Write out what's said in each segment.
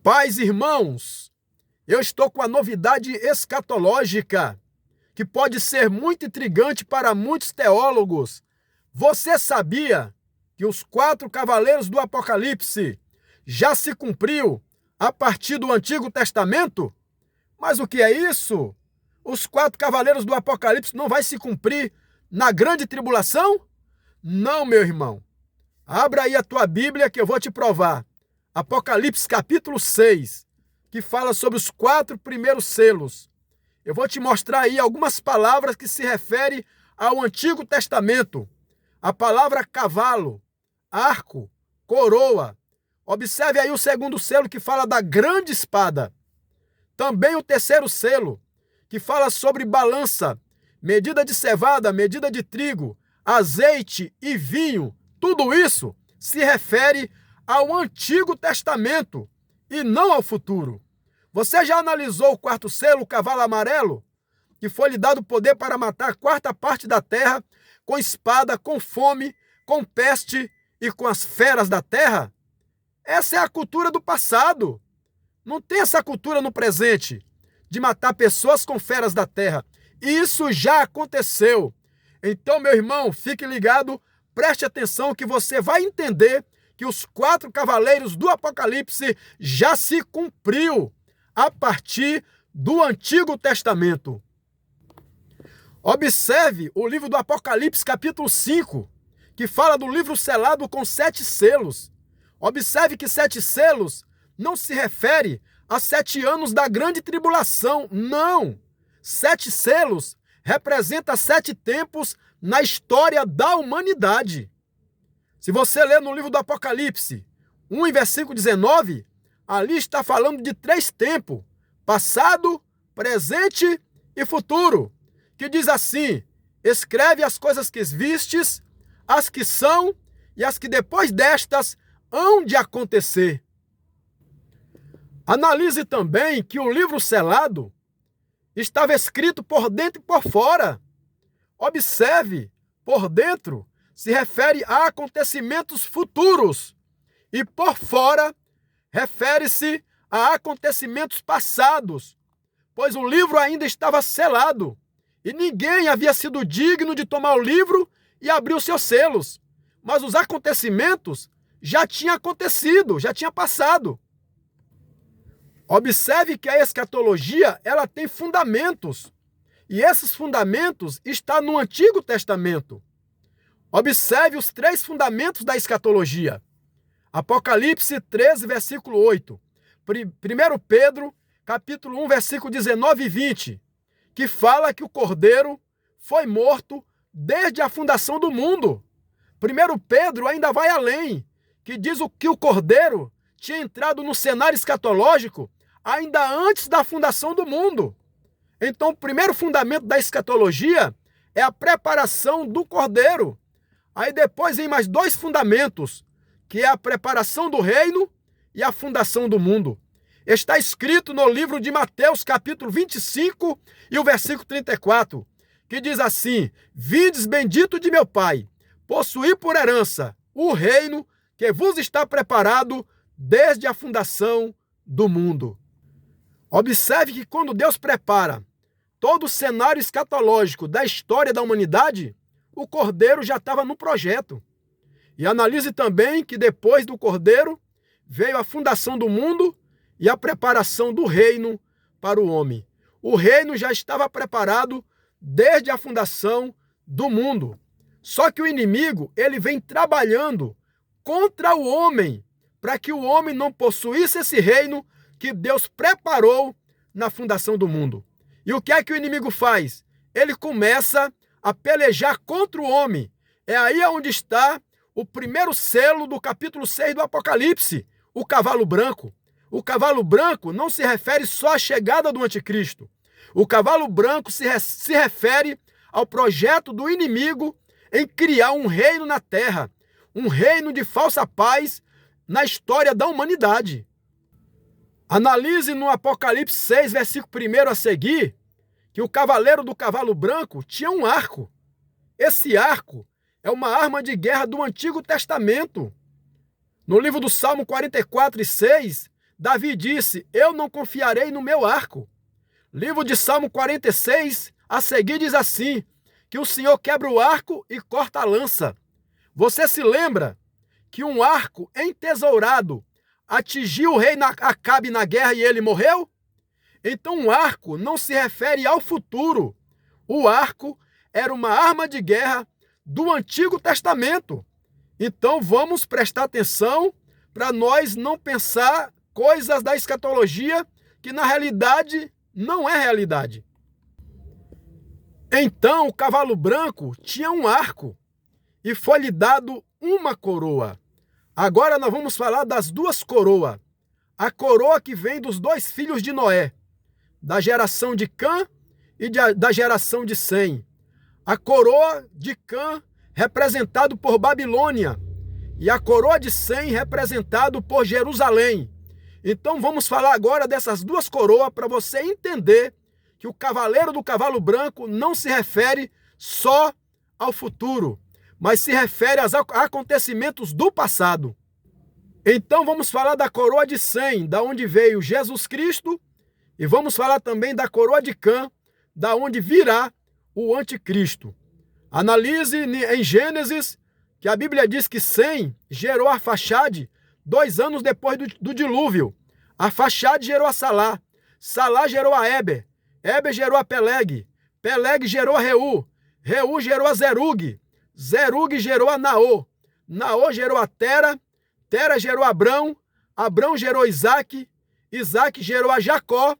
Pais e irmãos, eu estou com a novidade escatológica, que pode ser muito intrigante para muitos teólogos. Você sabia que os 4 cavaleiros do Apocalipse já se cumpriu a partir do Antigo Testamento? Mas o que é isso? Os 4 cavaleiros do Apocalipse não vai se cumprir na grande tribulação? Não, meu irmão. Abra aí a tua Bíblia que eu vou te provar. Apocalipse capítulo 6, que fala sobre os 4 primeiros selos. Eu vou te mostrar aí algumas palavras que se referem ao Antigo Testamento. A palavra cavalo, arco, coroa. Observe aí o segundo selo que fala da grande espada. Também o terceiro selo, que fala sobre balança, medida de cevada, medida de trigo, azeite e vinho. Tudo isso se refere ao Antigo Testamento e não ao futuro. Você já analisou o 4º selo, o cavalo amarelo? Que foi lhe dado poder para matar a 4ª parte da terra com espada, com fome, com peste e com as feras da terra? Essa é a cultura do passado. Não tem essa cultura no presente, de matar pessoas com feras da terra. Isso já aconteceu. Então, meu irmão, fique ligado, preste atenção que você vai entender que os 4 cavaleiros do Apocalipse já se cumpriu a partir do Antigo Testamento. Observe o livro do Apocalipse, capítulo 5, que fala do livro selado com 7 selos. Observe que 7 selos não se refere a 7 anos da grande tribulação, não. 7 selos representa 7 tempos na história da humanidade. Se você ler no livro do Apocalipse 1, em versículo 19, ali está falando de 3 tempos, passado, presente e futuro, que diz assim: escreve as coisas que vistes, as que são e as que depois destas hão de acontecer. Analise também que o livro selado estava escrito por dentro e por fora. Observe, por dentro se refere a acontecimentos futuros e por fora refere-se a acontecimentos passados, pois o livro ainda estava selado e ninguém havia sido digno de tomar o livro e abrir os seus selos. Mas os acontecimentos já tinham acontecido, já tinham passado. Observe que a escatologia, ela tem fundamentos, e esses fundamentos estão no Antigo Testamento. Observe os 3 fundamentos da escatologia. Apocalipse 13, versículo 8. 1 Pedro, capítulo 1, versículo 19 e 20, que fala que o Cordeiro foi morto desde a fundação do mundo. 1 Pedro ainda vai além, que diz que o Cordeiro tinha entrado no cenário escatológico ainda antes da fundação do mundo. Então, o primeiro fundamento da escatologia é a preparação do Cordeiro. Aí depois vem mais 2 fundamentos, que é a preparação do reino e a fundação do mundo. Está escrito no livro de Mateus, capítulo 25 e o versículo 34, que diz assim: vindes bendito de meu Pai, possuí por herança o reino que vos está preparado desde a fundação do mundo. Observe que quando Deus prepara todo o cenário escatológico da história da humanidade, o Cordeiro já estava no projeto. E analise também que depois do Cordeiro veio a fundação do mundo e a preparação do reino para o homem. O reino já estava preparado desde a fundação do mundo. Só que o inimigo, ele vem trabalhando contra o homem, para que o homem não possuísse esse reino que Deus preparou na fundação do mundo. E o que é que o inimigo faz? Ele começa a pelejar contra o homem. É aí onde está o primeiro selo do capítulo 6 do Apocalipse, o cavalo branco. O cavalo branco não se refere só à chegada do anticristo. O cavalo branco se refere ao projeto do inimigo em criar um reino na terra, um reino de falsa paz na história da humanidade. Analise no Apocalipse 6, versículo 1 a seguir, que o cavaleiro do cavalo branco tinha um arco. Esse arco é uma arma de guerra do Antigo Testamento. No livro do Salmo 44 e 6, Davi disse: eu não confiarei no meu arco. Livro de Salmo 46, a seguir diz assim, que o Senhor quebra o arco e corta a lança. Você se lembra que um arco entesourado atingiu o rei Acabe na guerra e ele morreu? Então um arco não se refere ao futuro. O arco era uma arma de guerra do Antigo Testamento. Então vamos prestar atenção para nós não pensar coisas da escatologia que na realidade não é realidade. Então o cavalo branco tinha um arco e foi-lhe dado uma coroa. Agora nós vamos falar das duas coroas. A coroa que vem dos dois filhos de Noé, da geração de Cã e da geração de Sem. A coroa de Cã, representado por Babilônia, e a coroa de Sem, representado por Jerusalém. Então vamos falar agora dessas duas coroas para você entender que o cavaleiro do cavalo branco não se refere só ao futuro, mas se refere aos acontecimentos do passado. Então vamos falar da coroa de Sem, da onde veio Jesus Cristo, e vamos falar também da coroa de Cã, da onde virá o anticristo. Analise em Gênesis, que a Bíblia diz que Sem gerou Arfaxade 2 anos depois do dilúvio. Arfaxade gerou a Salá. Salá gerou a Éber. Éber gerou a Peleg. Peleg gerou a Reu. Reu gerou a Zerug. Zerug gerou a Naô. Naô gerou a Tera. Tera gerou a Abrão. Abrão gerou Isaac. Isaac gerou a Jacó.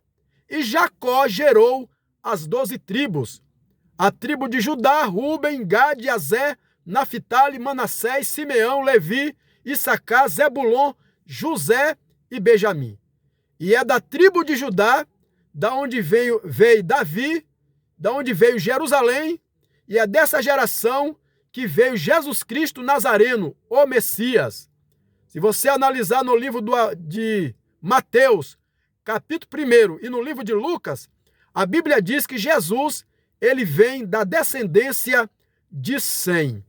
E Jacó gerou as 12 tribos. A tribo de Judá, Ruben, Gade, Azé, Naphtali, Manassés, Simeão, Levi, Issacar, Zebulon, José e Benjamim. E é da tribo de Judá, da onde veio Davi, da onde veio Jerusalém, e é dessa geração que veio Jesus Cristo Nazareno, o Messias. Se você analisar no livro de Mateus, capítulo 1, e no livro de Lucas, a Bíblia diz que Jesus, ele vem da descendência de Sem.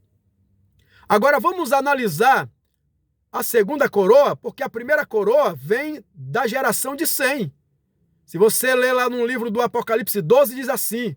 Agora vamos analisar a segunda coroa, porque a primeira coroa vem da geração de Sem. Se você ler lá no livro do Apocalipse 12, diz assim: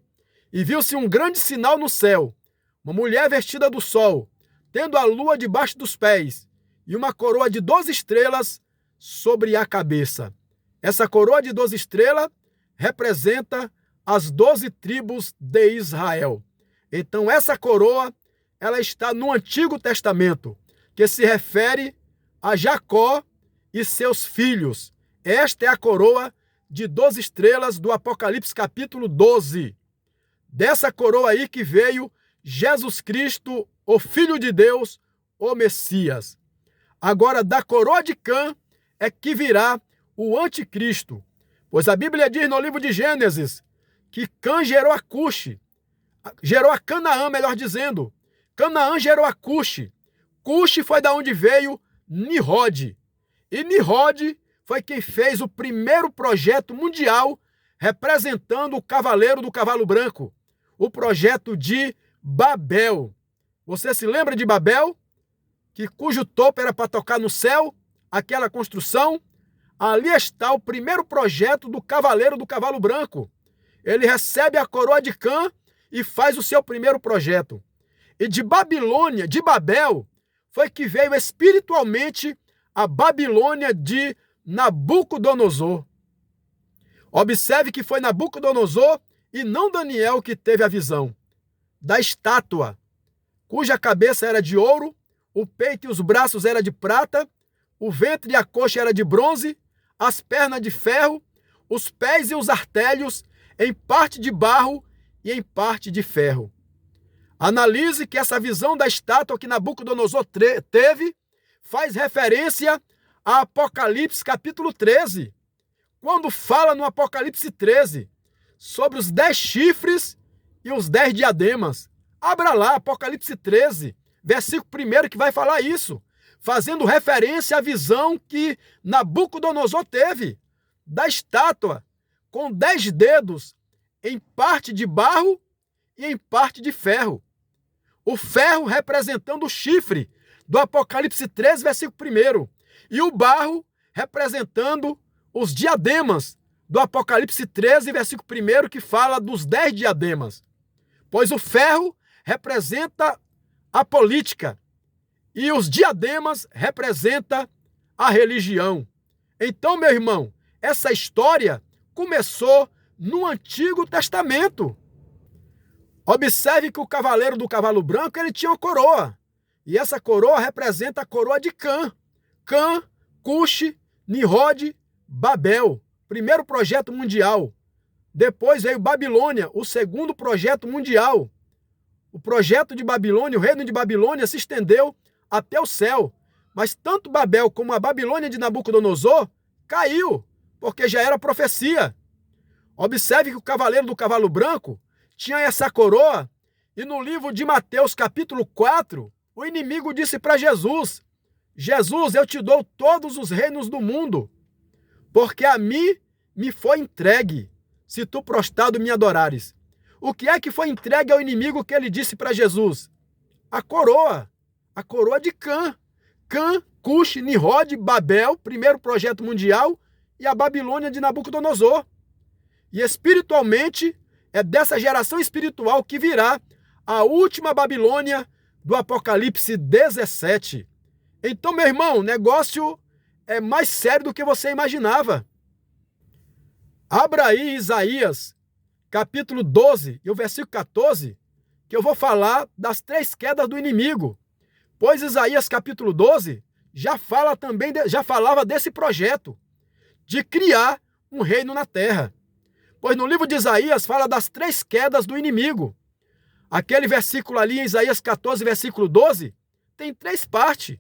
e viu-se um grande sinal no céu, uma mulher vestida do sol, tendo a lua debaixo dos pés, e uma coroa de 12 estrelas sobre a cabeça. Essa coroa de 12 estrelas representa as 12 tribos de Israel. Então essa coroa, ela está no Antigo Testamento, que se refere a Jacó e seus filhos. Esta é a coroa de 12 estrelas do Apocalipse capítulo 12. Dessa coroa aí que veio Jesus Cristo, o Filho de Deus, o Messias. Agora, da coroa de Cã é que virá o anticristo. Pois a Bíblia diz no livro de Gênesis que Cã gerou a Cuxi, gerou a Canaã, melhor dizendo. Canaã gerou a Cuxi. Cuxi foi da onde veio Nimrod. E Nimrod foi quem fez o primeiro projeto mundial representando o cavaleiro do cavalo branco, o projeto de Babel. Você se lembra de Babel? Cujo topo era para tocar no céu, aquela construção? Ali está o primeiro projeto do cavaleiro do cavalo branco. Ele recebe a coroa de Cã e faz o seu primeiro projeto. E de Babilônia, de Babel, foi que veio espiritualmente a Babilônia de Nabucodonosor. Observe que foi Nabucodonosor e não Daniel que teve a visão da estátua, cuja cabeça era de ouro, o peito e os braços era de prata, o ventre e a coxa era de bronze, as pernas de ferro, os pés e os artérios em parte de barro e em parte de ferro. Analise que essa visão da estátua que Nabucodonosor teve faz referência a Apocalipse capítulo 13, quando fala no Apocalipse 13 sobre os 10 chifres e os 10 diademas. Abra lá, Apocalipse 13, versículo 1, que vai falar isso, fazendo referência à visão que Nabucodonosor teve da estátua com 10 dedos em parte de barro e em parte de ferro. O ferro representando o chifre do Apocalipse 13, versículo 1, e o barro representando os diademas do Apocalipse 13, versículo 1, que fala dos 10 diademas. Pois o ferro representa a política e os diademas representam a religião. Então, meu irmão, essa história começou no Antigo Testamento. Observe que o cavaleiro do cavalo branco, ele tinha uma coroa. E essa coroa representa a coroa de Cã. Cã, Cuxi, Nimrod, Babel. Primeiro projeto mundial. Depois veio Babilônia, o segundo projeto mundial. O projeto de Babilônia, o reino de Babilônia se estendeu até o céu. Mas tanto Babel como a Babilônia de Nabucodonosor caiu, porque já era profecia. Observe que o cavaleiro do cavalo branco tinha essa coroa, e no livro de Mateus, capítulo 4, o inimigo disse para Jesus: Jesus, eu te dou todos os reinos do mundo, porque a mim me foi entregue, se tu prostrado me adorares. O que é que foi entregue ao inimigo que ele disse para Jesus? A coroa de Cã. Cã, Cuxi, Nimrod, Babel, primeiro projeto mundial, e a Babilônia de Nabucodonosor. E espiritualmente, é dessa geração espiritual que virá a última Babilônia do Apocalipse 17. Então, meu irmão, o negócio é mais sério do que você imaginava. Abra aí Isaías, capítulo 12 e o versículo 14, que eu vou falar das 3 quedas do inimigo. Pois Isaías, capítulo 12, já falava desse projeto de criar um reino na terra. Pois no livro de Isaías fala das 3 quedas do inimigo. Aquele versículo ali em Isaías 14, versículo 12, tem 3 partes.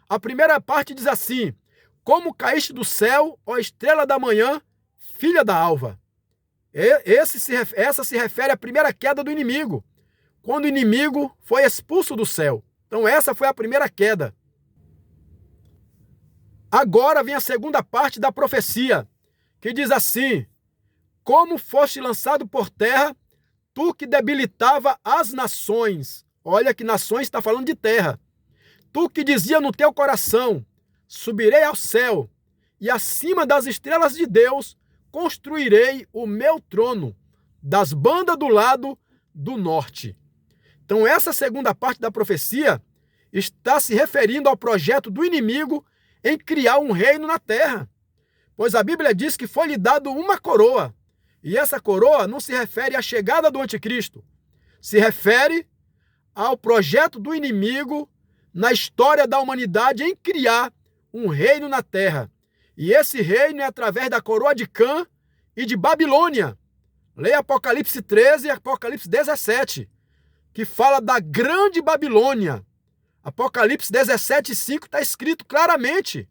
A primeira parte diz assim: como caíste do céu, ó estrela da manhã, filha da alva. Essa se refere à primeira queda do inimigo, quando o inimigo foi expulso do céu. Então essa foi a primeira queda. Agora vem a segunda parte da profecia, que diz assim: como foste lançado por terra, tu que debilitava as nações. Olha que nações está falando de terra. Tu que dizia no teu coração: subirei ao céu, e acima das estrelas de Deus construirei o meu trono, das bandas do lado do norte. Então essa segunda parte da profecia está se referindo ao projeto do inimigo em criar um reino na terra. Pois a Bíblia diz que foi lhe dado uma coroa. E essa coroa não se refere à chegada do anticristo. Se refere ao projeto do inimigo na história da humanidade em criar um reino na terra. E esse reino é através da coroa de Cã e de Babilônia. Leia Apocalipse 13 e Apocalipse 17, que fala da grande Babilônia. Apocalipse 17:5 está escrito claramente,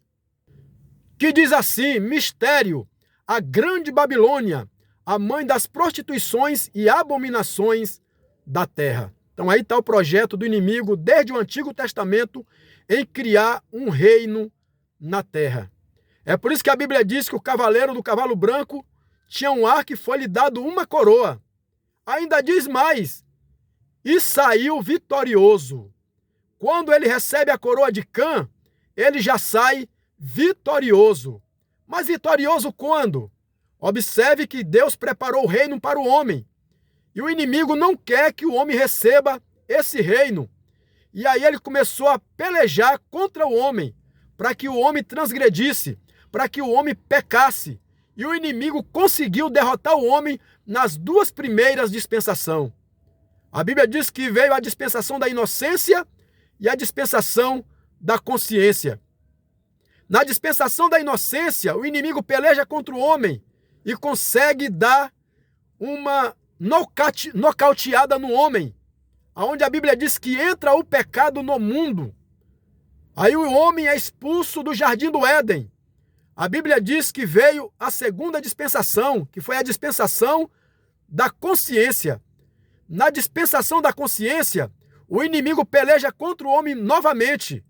que diz assim: mistério, a grande Babilônia, a mãe das prostituições e abominações da terra. Então aí está o projeto do inimigo desde o Antigo Testamento em criar um reino na terra. É por isso que a Bíblia diz que o cavaleiro do cavalo branco tinha um arco e foi-lhe dado uma coroa. Ainda diz mais: e saiu vitorioso. Quando ele recebe a coroa de Cã, ele já sai vitorioso. Mas vitorioso quando? Observe que Deus preparou o reino para o homem. E o inimigo não quer que o homem receba esse reino. E aí ele começou a pelejar contra o homem, para que o homem transgredisse, para que o homem pecasse. E o inimigo conseguiu derrotar o homem nas 2 primeiras dispensações. A Bíblia diz que veio a dispensação da inocência e a dispensação da consciência. Na dispensação da inocência, o inimigo peleja contra o homem e consegue dar uma nocauteada no homem, aonde a Bíblia diz que entra o pecado no mundo. Aí o homem é expulso do jardim do Éden. A Bíblia diz que veio a segunda dispensação, que foi a dispensação da consciência. Na dispensação da consciência, o inimigo peleja contra o homem novamente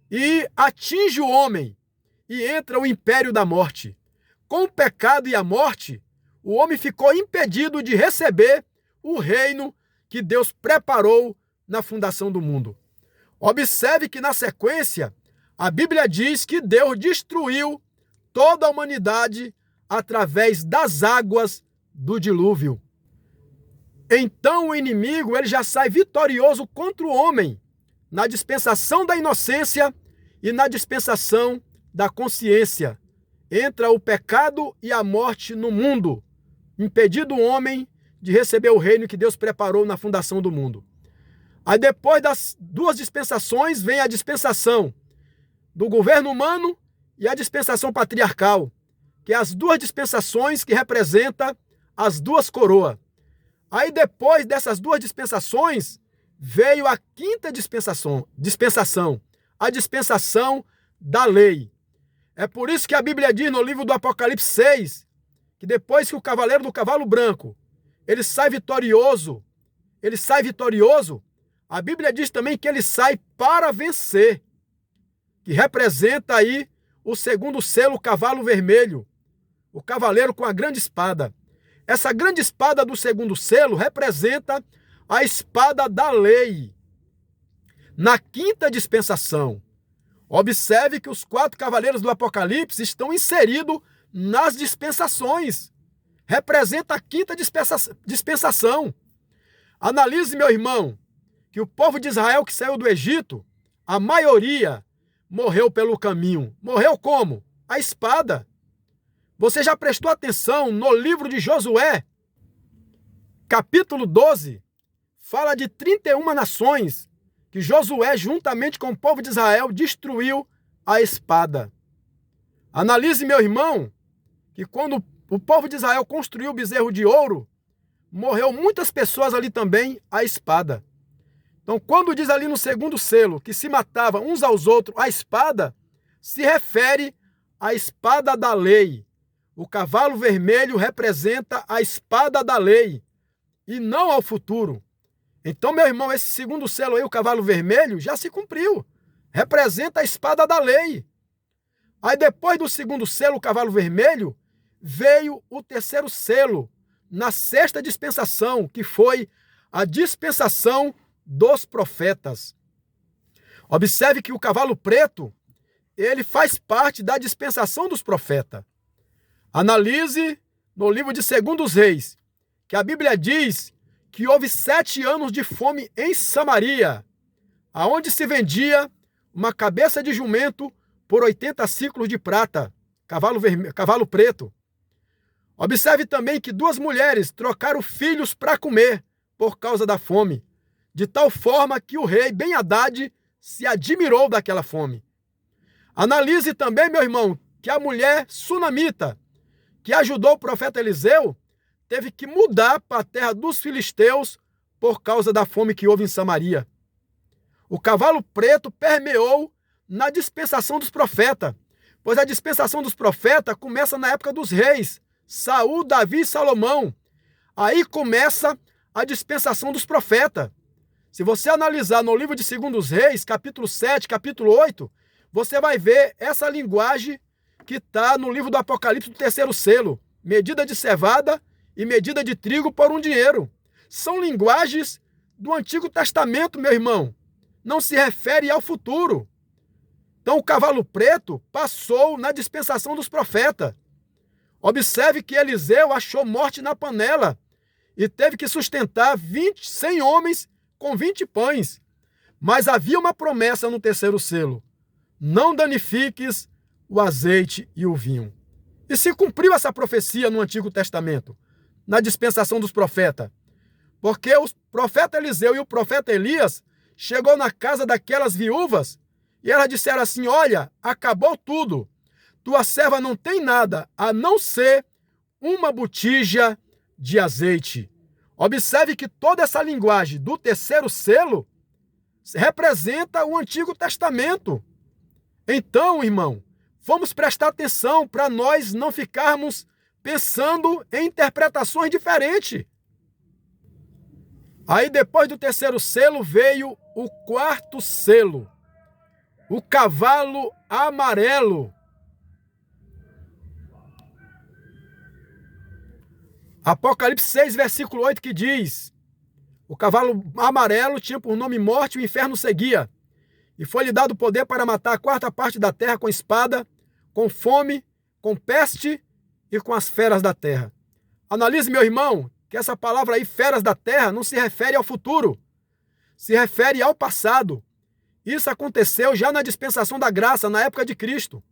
e atinge o homem e entra o império da morte. Com o pecado e a morte, o homem ficou impedido de receber o reino que Deus preparou na fundação do mundo. Observe que na sequência, a Bíblia diz que Deus destruiu toda a humanidade através das águas do dilúvio. Então o inimigo ele já sai vitorioso contra o homem na dispensação da inocência e na dispensação da consciência. Entra o pecado e a morte no mundo, impedindo o homem de receber o reino que Deus preparou na fundação do mundo. Aí depois das duas dispensações vem a dispensação do governo humano e a dispensação patriarcal, que é as duas dispensações que representam as duas coroas. Aí depois dessas duas dispensações veio a quinta dispensação, a dispensação da lei. É por isso que a Bíblia diz no livro do Apocalipse 6, que depois que o cavaleiro do cavalo branco, ele sai vitorioso, a Bíblia diz também que ele sai para vencer, que representa aí o segundo selo, o cavalo vermelho, o cavaleiro com a grande espada. Essa grande espada do segundo selo representa a espada da lei. Na quinta dispensação, observe que os 4 cavaleiros do Apocalipse estão inseridos nas dispensações. Representa a quinta dispensação. Analise, meu irmão, que o povo de Israel que saiu do Egito, a maioria morreu pelo caminho. Morreu como? A espada. Você já prestou atenção no livro de Josué, capítulo 12, fala de 31 nações que Josué, juntamente com o povo de Israel, destruiu a espada. Analise, meu irmão, que quando o povo de Israel construiu o bezerro de ouro, morreu muitas pessoas ali também à espada. Então, quando diz ali no segundo selo que se matava uns aos outros à espada, se refere à espada da lei. O cavalo vermelho representa a espada da lei e não ao futuro. Então, meu irmão, esse segundo selo aí, o cavalo vermelho, já se cumpriu. Representa a espada da lei. Aí depois do segundo selo, o cavalo vermelho, veio o terceiro selo, na sexta dispensação, que foi a dispensação dos profetas. Observe que o cavalo preto, ele faz parte da dispensação dos profetas. Analise no livro de 2 Reis, que a Bíblia diz que houve 7 anos de fome em Samaria, aonde se vendia uma cabeça de jumento por 80 ciclos de prata, cavalo preto. Observe também que 2 mulheres trocaram filhos para comer por causa da fome, de tal forma que o rei Ben-Hadad se admirou daquela fome. Analise também, meu irmão, que a mulher sunamita, que ajudou o profeta Eliseu, teve que mudar para a terra dos filisteus por causa da fome que houve em Samaria. O cavalo preto permeou na dispensação dos profetas, pois a dispensação dos profetas começa na época dos reis, Saul, Davi e Salomão. Aí começa a dispensação dos profetas. Se você analisar no livro de 2 Reis, capítulo 7, capítulo 8, você vai ver essa linguagem que está no livro do Apocalipse do terceiro selo. Medida de cevada e medida de trigo por um dinheiro. São linguagens do Antigo Testamento, meu irmão. Não se refere ao futuro. Então o cavalo preto passou na dispensação dos profetas. Observe que Eliseu achou morte na panela e teve que sustentar 100 homens com 20 pães. Mas havia uma promessa no terceiro selo. Não danifiques o azeite e o vinho. E se cumpriu essa profecia no Antigo Testamento, na dispensação dos profetas. Porque o profeta Eliseu e o profeta Elias chegou na casa daquelas viúvas e elas disseram assim: olha, acabou tudo. Tua serva não tem nada a não ser uma botija de azeite. Observe que toda essa linguagem do terceiro selo representa o Antigo Testamento. Então, irmão, vamos prestar atenção para nós não ficarmos pensando em interpretações diferentes. Aí depois do terceiro selo veio o quarto selo, o cavalo amarelo. Apocalipse 6, versículo 8, que diz: o cavalo amarelo tinha por nome morte e o inferno seguia. E foi-lhe dado poder para matar a 4ª parte da terra com espada, com fome, com peste e com as feras da terra. Analise, meu irmão, que essa palavra aí, feras da terra, não se refere ao futuro, se refere ao passado. Isso aconteceu já na dispensação da graça, na época de Cristo.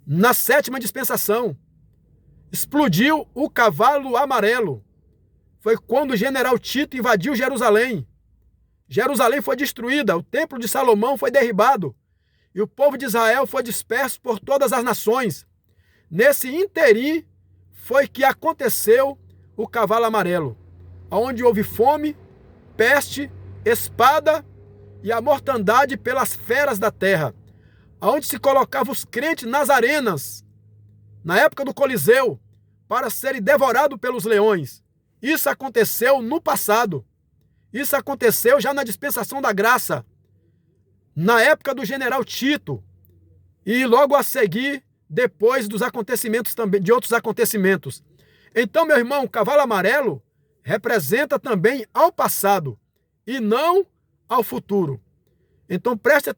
Na 7ª dispensação, explodiu o cavalo amarelo. Foi quando o general Tito invadiu Jerusalém. Jerusalém foi destruída, o templo de Salomão foi derribado e o povo de Israel foi disperso por todas as nações. Nesse interim foi que aconteceu o cavalo amarelo, onde houve fome, peste, espada e a mortandade pelas feras da terra, onde se colocava os crentes nas arenas, na época do Coliseu, para serem devorados pelos leões. Isso aconteceu no passado. Isso aconteceu já na dispensação da graça, na época do general Tito, e logo a seguir, depois dos acontecimentos também, de outros acontecimentos. Então, meu irmão, o cavalo amarelo representa também ao passado e não ao futuro. Então, preste atenção.